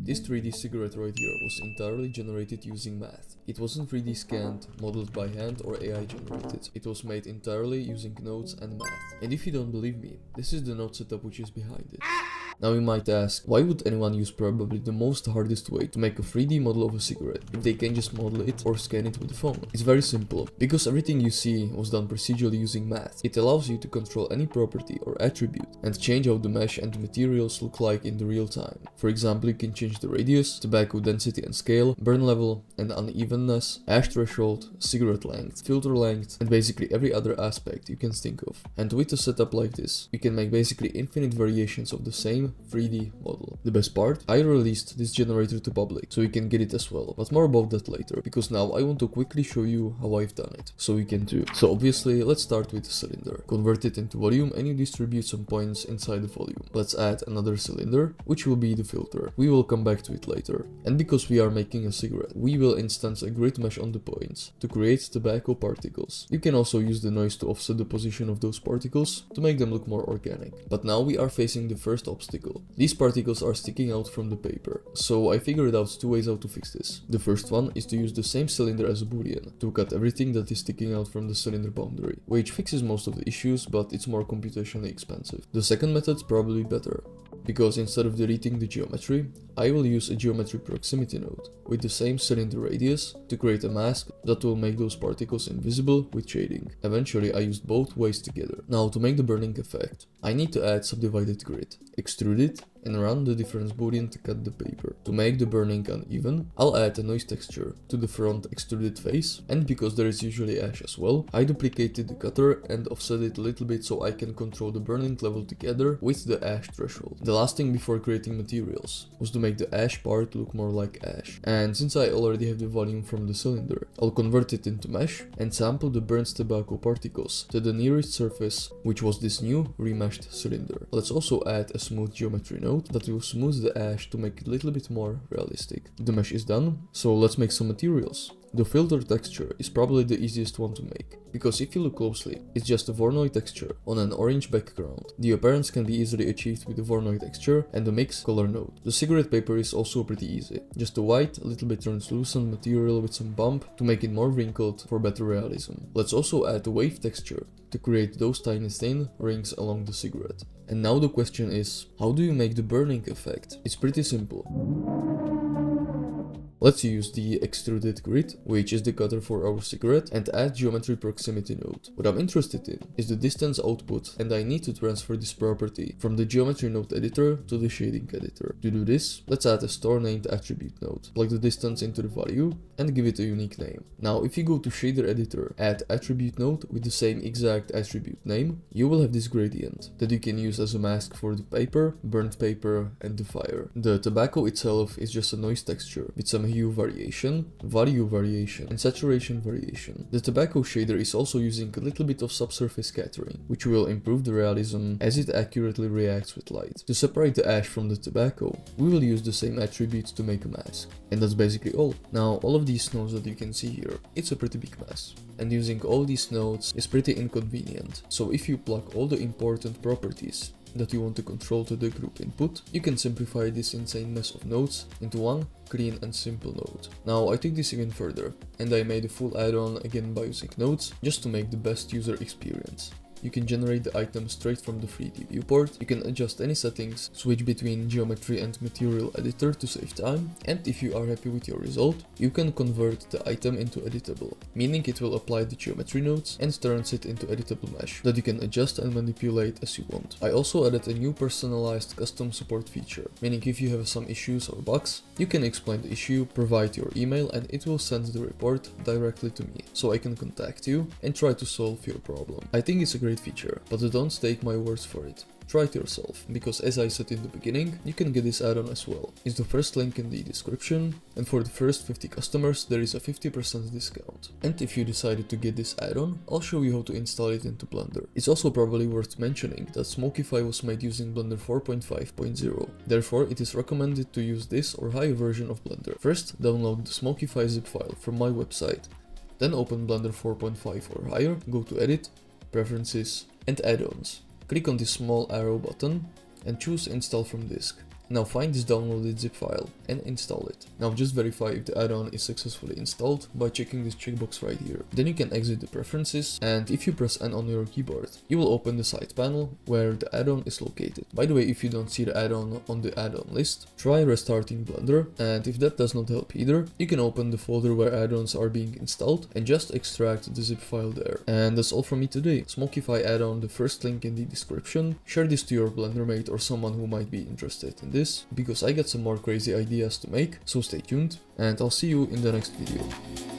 This 3D cigarette right here was entirely generated using math. It wasn't 3D scanned, modeled by hand or AI generated. It was made entirely using nodes and math. And if you don't believe me, this is the node setup which is behind it. Now you might ask, why would anyone use probably the most hardest way to make a 3D model of a cigarette if they can just model it or scan it with the phone? It's very simple, because everything you see was done procedurally using math. It allows you to control any property or attribute and change how the mesh and the materials look like in the real time. For example, you can change the radius, tobacco density and scale, burn level and unevenness, ash threshold, cigarette length, filter length, and basically every other aspect you can think of. And with a setup like this, you can make basically infinite variations of the same 3D model. The best part, I released this generator to public, so you can get it as well, but more about that later, because now I want to quickly show you how I've done it, so you can too. So obviously, let's start with the cylinder. Convert it into volume and you distribute some points inside the volume. Let's add another cylinder, which will be the filter. We will come back to it later. And because we are making a cigarette, we will instance a grid mesh on the points to create tobacco particles. You can also use the noise to offset the position of those particles to make them look more organic. But now we are facing the first obstacle. These particles are sticking out from the paper, so I figured out two ways how to fix this. The first one is to use the same cylinder as a boolean to cut everything that is sticking out from the cylinder boundary, which fixes most of the issues, but it's more computationally expensive. The second method is probably better, because instead of deleting the geometry, I will use a geometry proximity node with the same cylinder radius to create a mask that will make those particles invisible with shading. Eventually I used both ways together. Now to make the burning effect, I need to add subdivided grid, extrude it, and run the difference boolean to cut the paper. To make the burning uneven, I'll add a noise texture to the front extruded face, and because there is usually ash as well, I duplicated the cutter and offset it a little bit so I can control the burning level together with the ash threshold. The last thing before creating materials was to make the ash part look more like ash. And since I already have the volume from the cylinder, I'll convert it into mesh and sample the burnt tobacco particles to the nearest surface, which was this new remeshed cylinder. Let's also add a smooth geometry node that will smooth the ash to make it a little bit more realistic. The mesh is done, so let's make some materials. The filter texture is probably the easiest one to make, because if you look closely, it's just a Voronoi texture on an orange background. The appearance can be easily achieved with the Voronoi texture and the mix color node. The cigarette paper is also pretty easy, just a white, a little bit translucent material with some bump to make it more wrinkled for better realism. Let's also add the wave texture to create those tiny thin rings along the cigarette. And now the question is, how do you make the burning effect? It's pretty simple. Let's use the extruded grid, which is the cutter for our cigarette, and add geometry proximity node. What I'm interested in is the distance output, and I need to transfer this property from the geometry node editor to the shading editor. To do this, let's add a store named attribute node, plug the distance into the value, and give it a unique name. Now if you go to shader editor, add attribute node with the same exact attribute name, you will have this gradient that you can use as a mask for the paper, burnt paper, and the fire. The tobacco itself is just a noise texture with some hue variation, value variation, and saturation variation. The tobacco shader is also using a little bit of subsurface scattering, which will improve the realism as it accurately reacts with light. To separate the ash from the tobacco, we will use the same attributes to make a mask. And that's basically all. Now all of these nodes that you can see here, it's a pretty big mess. And using all these nodes is pretty inconvenient. So if you plug all the important properties that you want to control to the group input, you can simplify this insane mess of nodes into one clean and simple node. Now I took this even further, and I made a full add-on again by using nodes, just to make the best user experience. You can generate the item straight from the 3D viewport, you can adjust any settings, switch between geometry and material editor to save time, and if you are happy with your result, you can convert the item into editable, meaning it will apply the geometry nodes and turns it into editable mesh that you can adjust and manipulate as you want. I also added a new personalized custom support feature, meaning if you have some issues or bugs, you can explain the issue, provide your email, and it will send the report directly to me, so I can contact you and try to solve your problem. I think it's a great feature, but don't take my words for it. Try it yourself, because as I said in the beginning, you can get this add-on as well. It's the first link in the description, and for the first 50 customers there is a 50% discount. And if you decided to get this add-on, I'll show you how to install it into Blender. It's also probably worth mentioning that Smokify was made using Blender 4.5.0, therefore it is recommended to use this or higher version of Blender. First, download the Smokify zip file from my website. Then open Blender 4.5 or higher, go to Edit, Preferences, and Add-ons. Click on the small arrow button and choose Install from disk. Now find this downloaded zip file and install it. Now just verify if the add-on is successfully installed by checking this checkbox right here. Then you can exit the preferences, and if you press N on your keyboard, you will open the side panel where the add-on is located. By the way, if you don't see the add-on on the add-on list, try restarting Blender, and if that does not help either, you can open the folder where add-ons are being installed and just extract the zip file there. And that's all from me today. Smokify add-on, the first link in the description. Share this to your Blender mate or someone who might be interested in this, because I got some more crazy ideas to make, so stay tuned, and I'll see you in the next video.